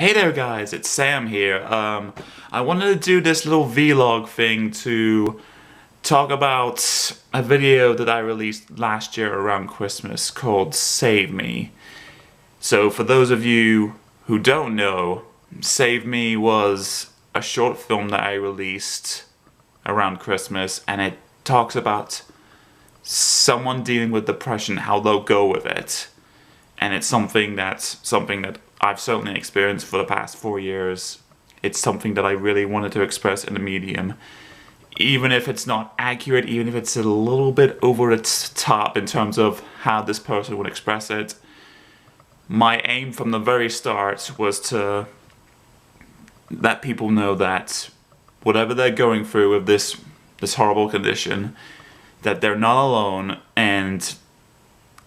Hey there guys, it's Sam here. I wanted to do this little vlog thing to talk about a video that I released last year around Christmas called Save Me. So for those of you who don't know, Save Me was a short film that I released around Christmas, and it talks about someone dealing with depression, how they'll go with it. And it's something that I've certainly experienced for the past 4 years. It's something that I really wanted to express in the medium. Even if it's not accurate, even if it's a little bit over the top in terms of how this person would express it, my aim from the very start was to let people know that whatever they're going through with this horrible condition, that they're not alone, and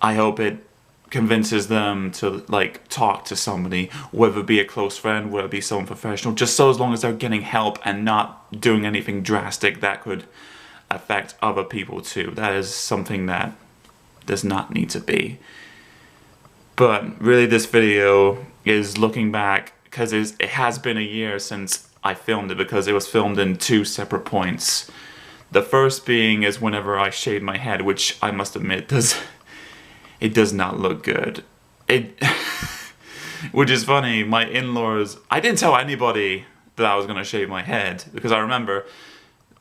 I hope it convinces them to talk to somebody, whether it be a close friend, whether it be someone professional, just so as long as they're getting help and not doing anything drastic that could affect other people too. That is something that does not need to be. But really this video is looking back, because it has been a year since I filmed it, because it was filmed in 2 separate points. The first being is whenever I shaved my head, which I must admit it does not look good. Which is funny, my in-laws, I didn't tell anybody that I was gonna shave my head, because I remember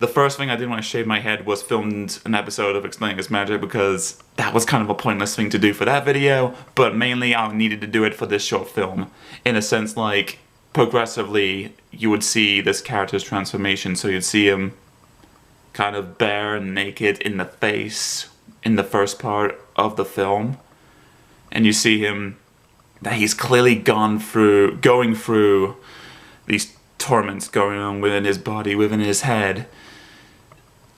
the first thing I did when I shaved my head was filmed an episode of Explaining This Magic, because that was kind of a pointless thing to do for that video, but mainly I needed to do it for this short film. In a sense, like, progressively, you would see this character's transformation, so you'd see him kind of bare and naked in the face in the first part of the film, and you see him that he's clearly going through these torments going on within his body, within his head.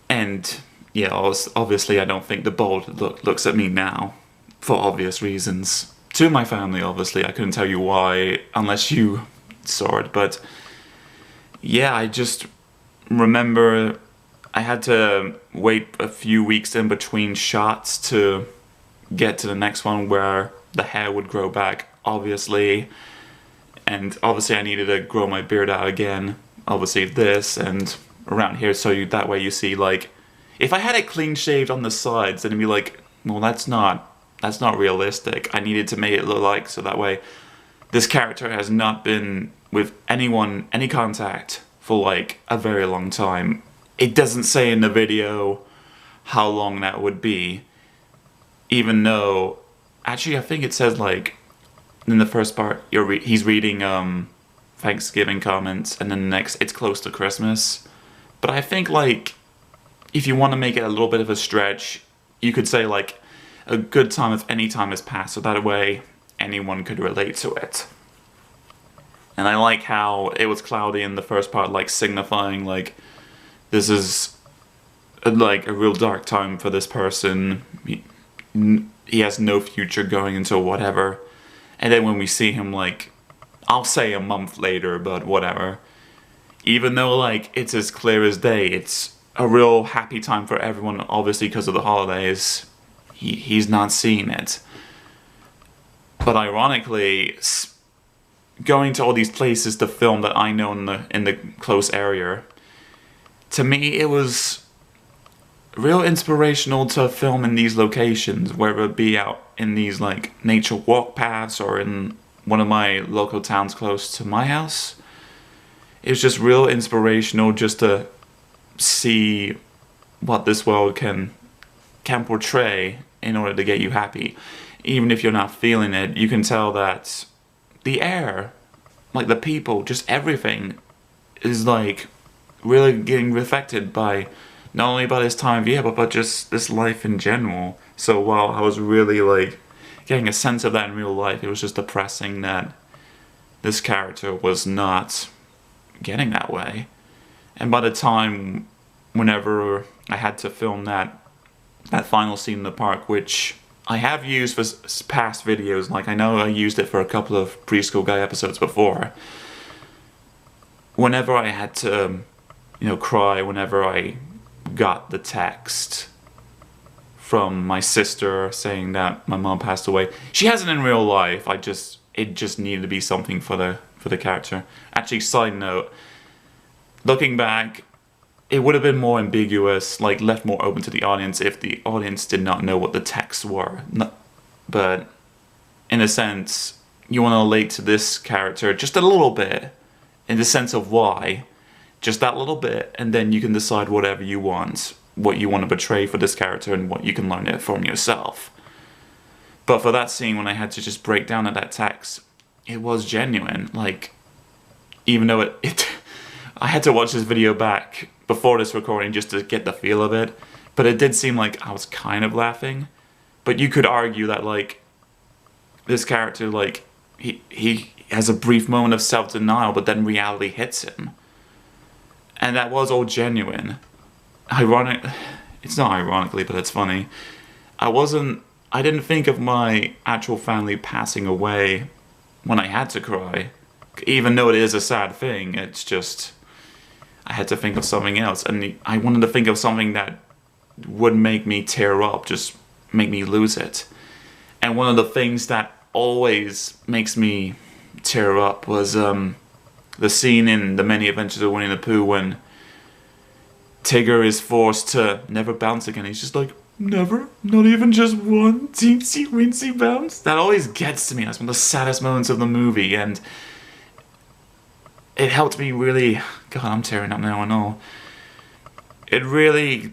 And yeah, obviously I don't think the bald looks at me now, for obvious reasons. To my family, obviously, I couldn't tell you why unless you saw it, but yeah, I just remember I had to wait a few weeks in between shots to get to the next one where the hair would grow back, obviously. And obviously I needed to grow my beard out again. Obviously this and around here, so that way you see, like, if I had it clean shaved on the sides, then it'd be like, well, that's not realistic. I needed to make it look like, so that way this character has not been with anyone, any contact, for like a very long time. It doesn't say in the video how long that would be, even though, actually I think it says, like, in the first part he's reading Thanksgiving comments, and then the next it's close to Christmas. But I think, like, if you want to make it a little bit of a stretch, you could say like a good time if any time has passed, so that way anyone could relate to it. And I like how it was cloudy in the first part, like signifying like this is like a real dark time for this person. He has no future going into whatever. And then when we see him, like, I'll say a month later, but whatever, even though like it's as clear as day, it's a real happy time for everyone, obviously because of the holidays. He's not seeing it. But ironically, going to all these places to film that I know in the close area, to me it was real inspirational to film in these locations, whether it be out in these like nature walk paths or in one of my local towns close to my house. It was just real inspirational just to see what this world can portray in order to get you happy. Even if you're not feeling it, you can tell that the air, like the people, just everything is like really getting affected by not only by this time of year, but just this life in general. So while I was really like getting a sense of that in real life, it was just depressing that this character was not getting that way. And by the time, whenever I had to film that final scene in the park, which I have used for past videos, like I know I used it for a couple of Preschool Guy episodes before, whenever I had to, cry whenever I got the text from my sister saying that my mom passed away. She hasn't in real life, it just needed to be something for for the character. Actually, side note, looking back, it would have been more ambiguous, like left more open to the audience if the audience did not know what the texts were. But in a sense, you want to relate to this character just a little bit, in the sense of why, just that little bit, and then you can decide whatever you want, what you want to portray for this character and what you can learn it from yourself. But for that scene, when I had to just break down at that text, it was genuine. Like, even though it I had to watch this video back before this recording just to get the feel of it, but it did seem like I was kind of laughing. But you could argue that, like, this character, like, he has a brief moment of self-denial, but then reality hits him. And that was all genuine. It's not ironically, but it's funny. I didn't think of my actual family passing away when I had to cry. Even though it is a sad thing, it's just, I had to think of something else. And I wanted to think of something that would make me tear up, just make me lose it. And one of the things that always makes me tear up was the scene in The Many Adventures of Winnie the Pooh when Tigger is forced to never bounce again. He's just like, never? Not even just one teensy weensy bounce? That always gets to me. That's one of the saddest moments of the movie, and it helped me really... God, I'm tearing up now, I know. It really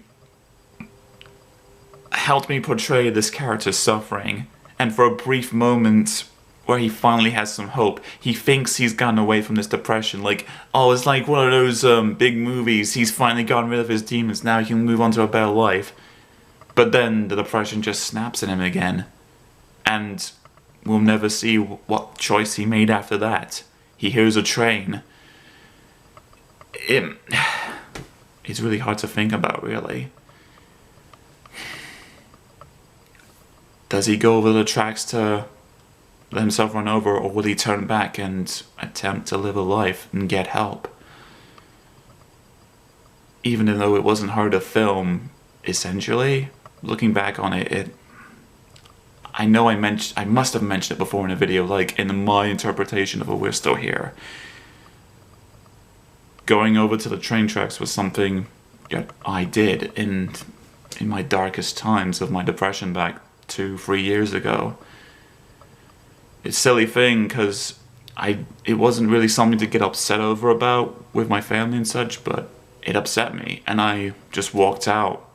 helped me portray this character's suffering, and for a brief moment where he finally has some hope, he thinks he's gotten away from this depression, like, oh, it's like one of those big movies, he's finally gotten rid of his demons, now he can move on to a better life. But then the depression just snaps at him again, and we'll never see what choice he made after that. He hears a train. It's really hard to think about, really. Does he go over the tracks to let himself run over, or will he turn back and attempt to live a life and get help? Even though it wasn't hard to film, essentially, looking back on it, I know I must have mentioned it before in a video, like in my interpretation of a We're Still Here. Going over to the train tracks was something that I did in my darkest times of my depression back 2-3 years ago. It's a silly thing because it wasn't really something to get upset over about with my family and such, but it upset me, and I just walked out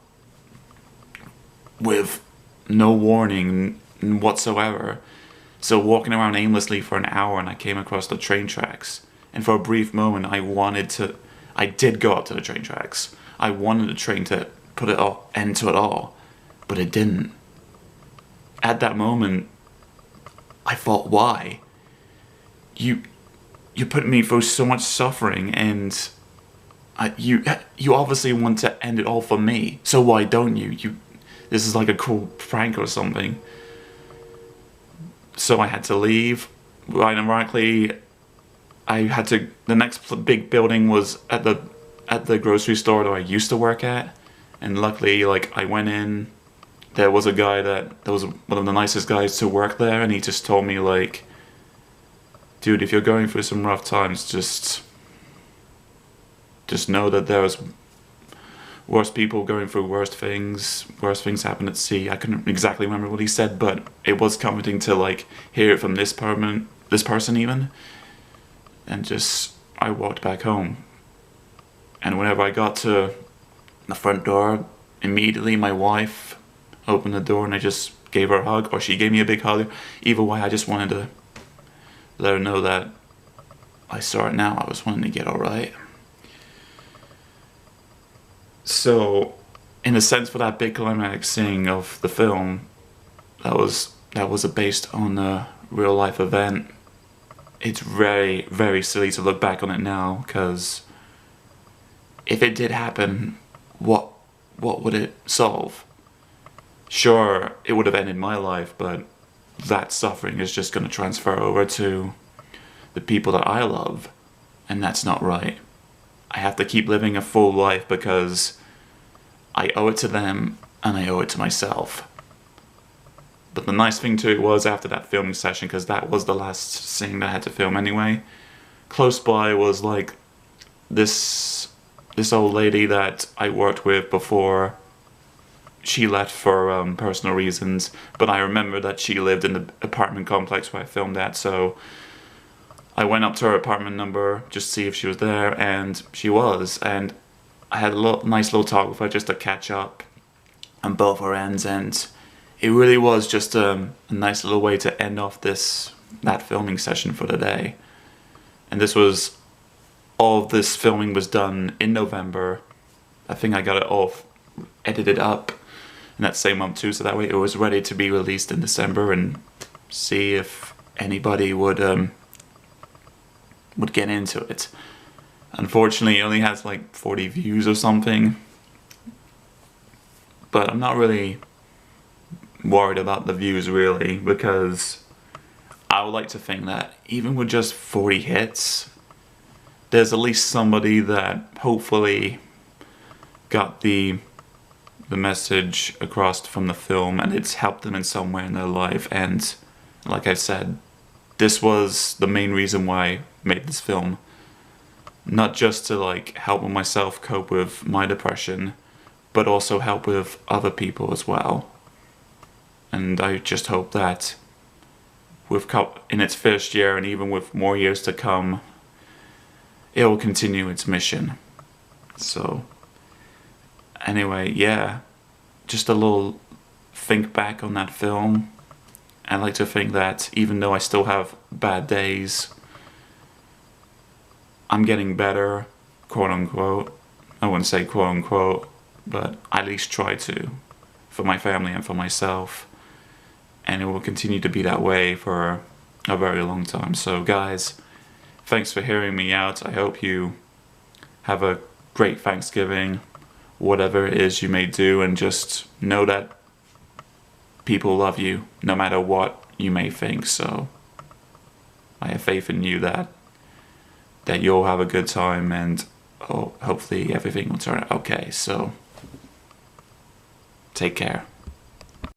with no warning whatsoever. So walking around aimlessly for an hour, and I came across the train tracks, and for a brief moment I did go up to the train tracks. I wanted the train to put an end to it all, but it didn't. At that moment, I thought, why? You put me through so much suffering, and you obviously want to end it all for me. So why don't you? This is like a cool prank or something. So I had to leave. Right, ironically, the next big building was at the grocery store that I used to work at, and luckily, like, I went in. There was a guy that was one of the nicest guys to work there, and he just told me, like, dude, if you're going through some rough times, just know that there's worse people going through worse things happen at sea. I couldn't exactly remember what he said, but it was comforting to, like, hear it from this person even. And just, I walked back home. And whenever I got to the front door, immediately my wife opened the door and I just gave her a hug, or she gave me a big hug. Either way, I just wanted to let her know that I saw it now. I was wanting to get alright. So, in a sense, for that big climatic scene of the film, that was based on a real life event. It's very, very silly to look back on it now, because if it did happen, what would it solve? Sure, it would have ended my life, but that suffering is just going to transfer over to the people that I love, and that's not right. I have to keep living a full life because I owe it to them and I owe it to myself. But the nice thing too was, after that filming session, because that was the last scene that I had to film anyway, close by was like this old lady that I worked with before she left for personal reasons, but I remember that she lived in the apartment complex where I filmed at, so I went up to her apartment number just to see if she was there, and she was, and I had a nice little talk with her just to catch up on both our ends, and it really was just a nice little way to end off that filming session for the day. And all of this filming was done in November. I think I got it all edited up in that same month too, so that way it was ready to be released in December, and see if anybody would get into it. Unfortunately, it only has like 40 views or something, but I'm not really worried about the views really, because I would like to think that even with just 40 hits, there's at least somebody that hopefully got the message across from the film, and it's helped them in some way in their life. And like I said, this was the main reason why I made this film. Not just to like help myself cope with my depression, but also help with other people as well. And I just hope that in its first year, and even with more years to come, it will continue its mission. So anyway, yeah, just a little think back on that film. I like to think that even though I still have bad days, I'm getting better, quote unquote. I wouldn't say quote unquote, but I at least try to, for my family and for myself. And it will continue to be that way for a very long time. So guys, thanks for hearing me out. I hope you have a great Thanksgiving, whatever it is you may do, and just know that people love you no matter what you may think. So I have faith in you that you'll have a good time, and hopefully everything will turn out okay. So take care.